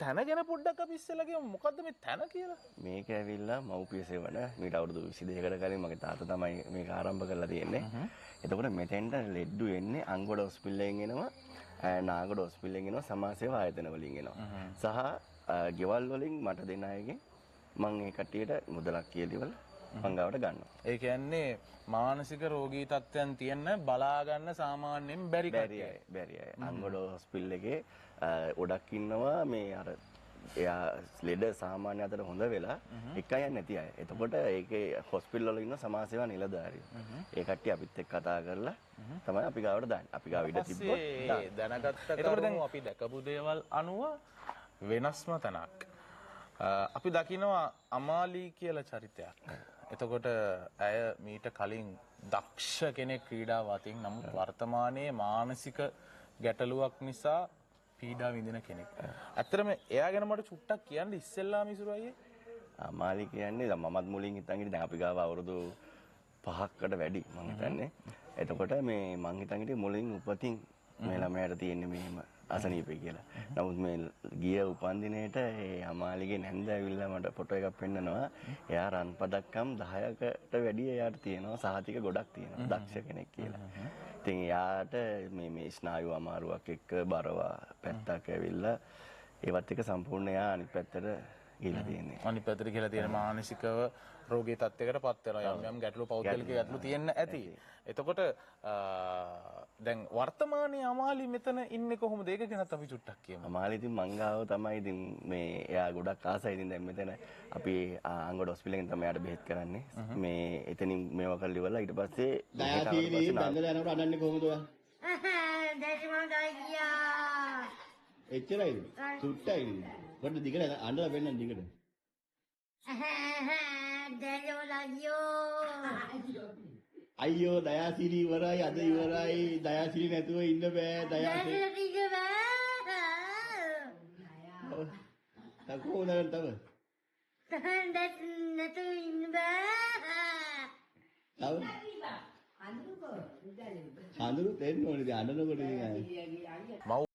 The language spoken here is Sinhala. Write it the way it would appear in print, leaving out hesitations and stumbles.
තන ගැන පොඩ්ඩක් අපි ඉස්සෙල්ලා කියමු. මොකද්ද මේ තන කියලා? මේක ඇවිල්ලා මව්පිය සේවන මීට අවුරුදු 22කට කලින් මගේ තාත්තා තමයි මේක ආරම්භ කරලා තියෙන්නේ. එතකොට මෙතෙන්ට ලෙඩ්ඩු එන්නේ අංගොඩ හොස්පිටලෙන් එනවා, නාගොඩ හොස්පිටලෙන් එනවා, සමාජ සේවා ආයතන වලින් එනවා. සහ ගෙවල් වලින් මට දෙන අයගෙන් මම ඒ කට්ටියට මුදලක් කියලාවල පංගාවට ගන්නවා. ඒ කියන්නේ මානසික රෝගී තත්ත්වයන් තියෙන බලා ගන්න සාමාන්‍යයෙන් බැරි අය. අංගොඩ හොස්පිටල් එකේ ගොඩක් ඉන්නවා මේ අර එයා ලෙඩ සාමාන්‍ය අතර හොඳ වෙලා එක අය නැති අය. එතකොට ඒකේ හොස්පිටල් වල ඉන්න සමාජ සේවා නිලධාරියෝ. ඒ කට්ටිය අපිත් එක්ක කතා කරලා තමයි අපි ගාවට දාන්නේ. අපි ගාව ඉඩ තිබ්බොත් දැනගත්ත කරුණු අපි දැකපු දේවල් අනුව වෙනස්ම තනක්. අපි දකිනවා අමාලි කියලා චරිතයක්. එතකොට ඇය මීට කලින් දක්ෂ කෙනෙක් ක්‍රීඩාව අතින්, නමුත් වර්තමානයේ මානසික ගැටලුවක් නිසා පීඩා විඳින කෙනෙක්. ඇත්තටම එයා ගැන මට චුට්ටක් කියන්න ඉස්සෙල්ලාම ඉසුරු අයියේ. අමාලි කියන්නේ දැන් මමත් මුලින් හිතන් හිටියේ දැන් අපි ගාව අවුරුදු 5කට වැඩි මම හිතන්නේ. එතකොට මේ මං හිතන් හිටියේ මුලින් උපතින් මේ ළමයාට තියෙන්නේ මෙහෙම අසනීපේ කියලා. නමුත් මේ ගිය උපන්දිනේට ඒ අමාලිගේ නැන්ද ඇවිල්ලා මට ෆොටෝ එකක් පෙන්නනවා. එයා රන් පදක්කම් 10කට වැඩි එයාට තියෙනවා. සහතික ගොඩක් තියෙනවා. දක්ෂ කෙනෙක් කියලා. ඉතින් එයාට මේ ස්නායු අමාරුවක් එක්ක බරවා පැත්තක් ඇවිල්ලා ඒවත් එක සම්පූර්ණ එයා අනිත් පැත්තට ගිහිලා තියෙන්නේ. අනිත් පැත්තට ගිහිලා තියෙන මානසිකව රෝගී තත්යකට පත් වෙනවා. යම් ගැටලු පෞද්ගලික ගැටලු තියෙන්න ඇති. එතකොට දැන් වර්තමානයේ අමාලි මෙතන ඉන්නේ කොහොමද? ඒක ගැනත් අපි චුට්ටක් කියමු. අමාලි ඉතින් මංගාව තමයි ඉතින් මේ එයා ගොඩක් ආසයි. ඉතින් දැන් මෙතන අපි අංගොඩ හොස්පිටල් එකෙන් තමයි එයාට බෙහෙත් කරන්නේ. මේ එතනින් මේවා කරලා ඉවරලා ඊට පස්සේ දයාශීලී දඟල යනකොට අඬන්නේ කොහොමද ඔයා? දැසි මම ගියා. එච්චරයිද? සුට්ටයිද? පොඩ්ඩ දිගට අඬලා වෙන්න දිගට. අයියෝ දයාශීලී ඉවරයි, අද ඉවරයි. දයාශීලී නැතුව ඉන්න බෑ. දයාශීලී තකෝ නේද තව? නැතුව ඉන්න බෑ. තව හඳුරු දෙන්න ඕනේ. අඬනකොට ඉතින්